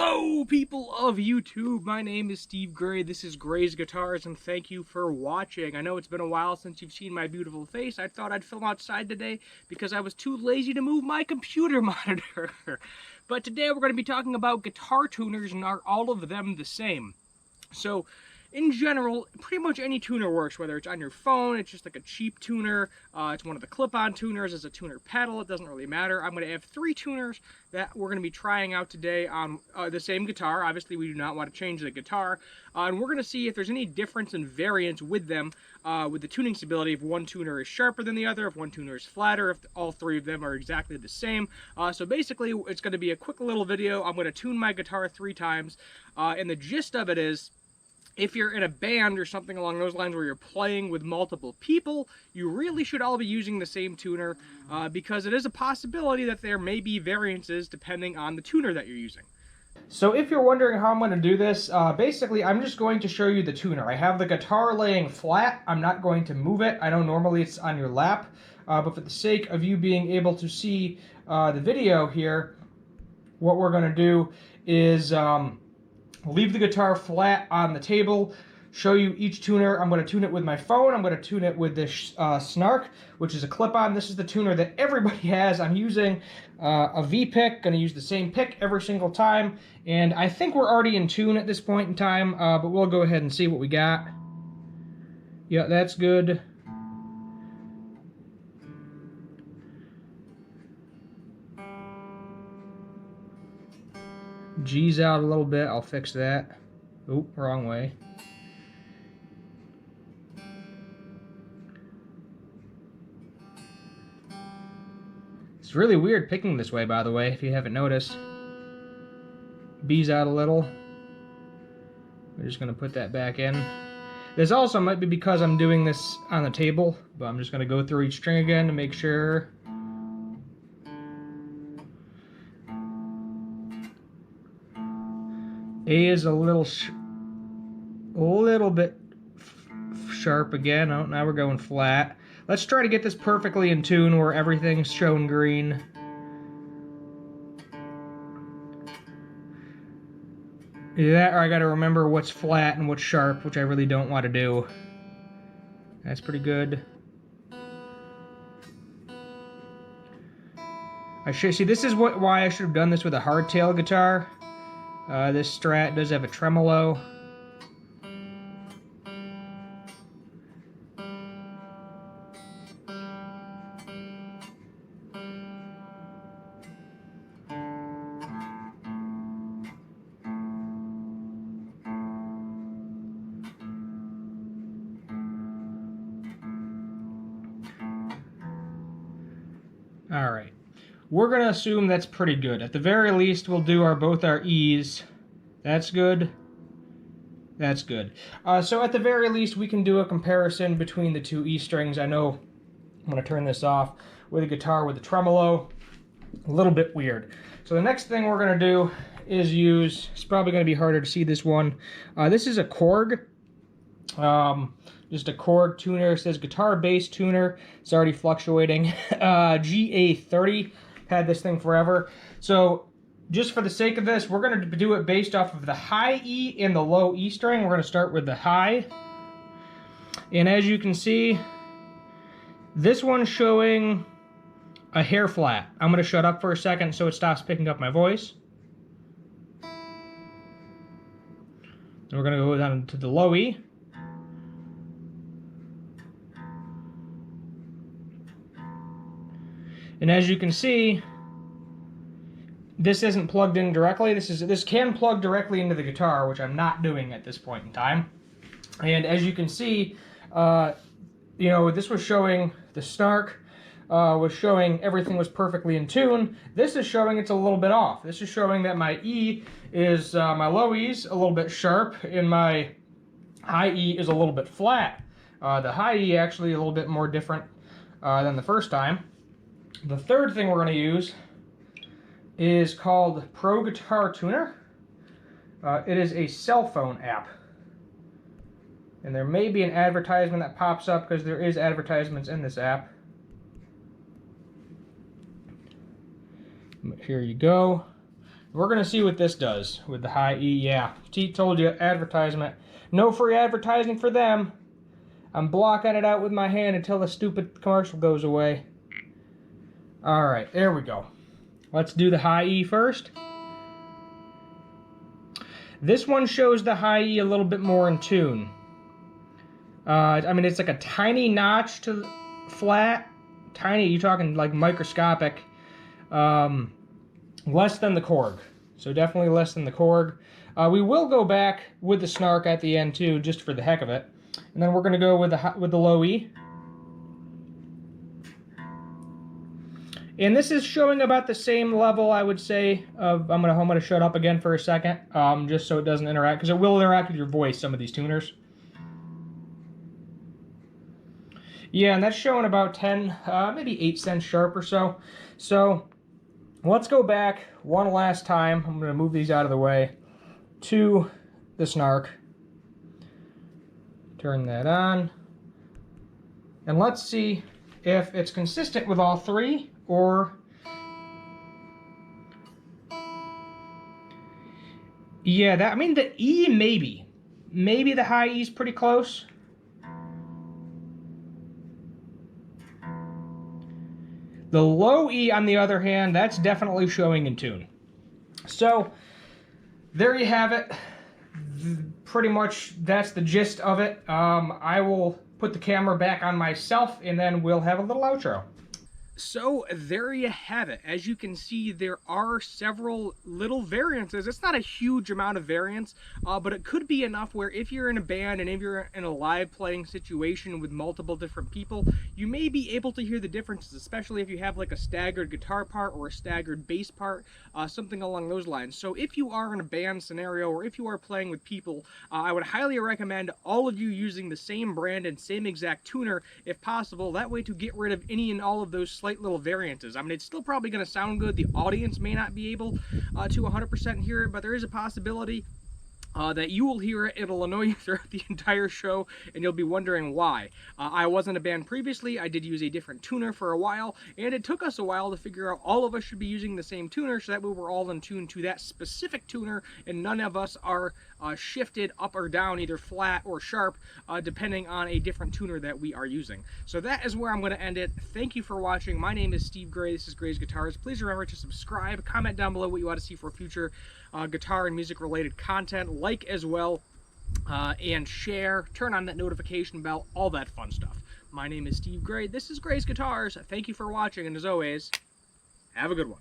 Hello, people of YouTube. My name is Steve Gray. This is Gray's Guitars, and thank you for watching. I know it's been a while since you've seen my beautiful face. I thought I'd film outside today because I was too lazy to move my computer monitor. But today we're going to be talking about guitar tuners, and are all of them the same? So, in general, pretty much any tuner works, whether it's on your phone, it's just like a cheap tuner, it's one of the clip-on tuners, it's a tuner pedal, it doesn't really matter. I'm going to have 3 tuners that we're going to be trying out today on the same guitar. Obviously, we do not want to change the guitar, and we're going to see if there's any difference in variance with them, with the tuning stability, if one tuner is sharper than the other, if one tuner is flatter, if all 3 of them are exactly the same. So basically, it's going to be a quick little video. I'm going to tune my guitar 3 times, and the gist of it is, if you're in a band or something along those lines where you're playing with multiple people, you really should all be using the same tuner because it is a possibility that there may be variances depending on the tuner that you're using. So if you're wondering how I'm going to do this, basically I'm just going to show you the tuner. I have the guitar laying flat. I'm not going to move it. I know normally it's on your lap, but for the sake of you being able to see the video here, what we're going to do is leave the guitar flat on the table, show you each tuner. I'm going to tune it with my phone. I'm going to tune it with this Snark, which is a clip-on. This is the tuner that everybody has. I'm using a V-pick, going to use the same pick every single time, and I think we're already in tune at this point in time, but we'll go ahead and see what we got. Yeah, that's good. G's out a little bit, I'll fix that. Oop, wrong way. It's really weird picking this way, by the way, if you haven't noticed. B's out a little. We're just going to put that back in. This also might be because I'm doing this on the table, but I'm just going to go through each string again to make sure. A is a little bit sharp again. Oh, now we're going flat. Let's try to get this perfectly in tune where everything's shown green. Either that or I gotta remember what's flat and what's sharp, which I really don't want to do. That's pretty good. See, this is why I should have done this with a hardtail guitar. This Strat does have a tremolo. All right. We're going to assume that's pretty good. At the very least, we'll do both our E's. That's good. That's good. So at the very least, we can do a comparison between the 2 E strings. I know I'm going to turn this off with a guitar with a tremolo. A little bit weird. So the next thing we're going to do is use, it's probably going to be harder to see this one. This is a Korg. Just a Korg tuner. It says guitar bass tuner. It's already fluctuating. GA30. Had this thing forever. So just for the sake of this, we're going to do it based off of the high E and the low E string. We're going to start with the high. And as you can see, this one's showing a hair flat. I'm going to shut up for a second so it stops picking up my voice. And we're going to go down to the low E. And as you can see, this isn't plugged in directly. This can plug directly into the guitar, which I'm not doing at this point in time. And as you can see, you know, this was showing the Snark was showing everything was perfectly in tune. This is showing it's a little bit off. This is showing that my E is my low E's a little bit sharp, and my high E is a little bit flat. The high E actually a little bit more different than the first time. The third thing we're going to use is called Pro Guitar Tuner. It is a cell phone app. And there may be an advertisement that pops up because there is advertisements in this app. Here you go. We're going to see what this does with the high E. Yeah, T told you, advertisement. No free advertising for them. I'm blocking it out with my hand until the stupid commercial goes away. Alright, there we go. Let's do the high E first. This one shows the high E a little bit more in tune. I mean, it's like a tiny notch to flat. Tiny, you're talking like microscopic. Less than the Korg. So definitely less than the Korg. We will go back with the snark at the end too, just for the heck of it. And then we're going to go with the low E. And this is showing about the same level, I would say, of... I'm gonna shut up again for a second, just so it doesn't interact, because it will interact with your voice, some of these tuners. Yeah, and that's showing about 10, maybe 8 cents sharp or so. So, let's go back one last time. I'm going to move these out of the way to the snark. Turn that on. And let's see if it's consistent with all three, or... Yeah, I mean, the E, maybe. Maybe the high E is pretty close. The low E, on the other hand, that's definitely showing in tune. So, there you have it. Pretty much, that's the gist of it. I will put the camera back on myself, and then we'll have a little outro. So there you have it. As you can see, there are several little variances. It's not a huge amount of variance, but it could be enough where if you're in a band and if you're in a live playing situation with multiple different people, you may be able to hear the differences, especially if you have like a staggered guitar part or a staggered bass part, something along those lines. So if you are in a band scenario or if you are playing with people, I would highly recommend all of you using the same brand and same exact tuner if possible. That way to get rid of any and all of those slight little variances. I mean, it's still probably going to sound good. The audience may not be able to 100% hear it, but there is a possibility that you will hear it. It'll annoy you throughout the entire show, and you'll be wondering why. I was in a band previously. I did use a different tuner for a while, and it took us a while to figure out all of us should be using the same tuner so that we were all in tune to that specific tuner, and none of us are shifted up or down, either flat or sharp, depending on a different tuner that we are using. So that is where I'm going to end it. Thank you for watching. My name is Steve Gray. This is Gray's Guitars. Please remember to subscribe, comment down below what you want to see for future guitar and music related content, like as well, and share, turn on that notification bell, all that fun stuff. My name is Steve Gray. This is Gray's Guitars. Thank you for watching, and as always, have a good one.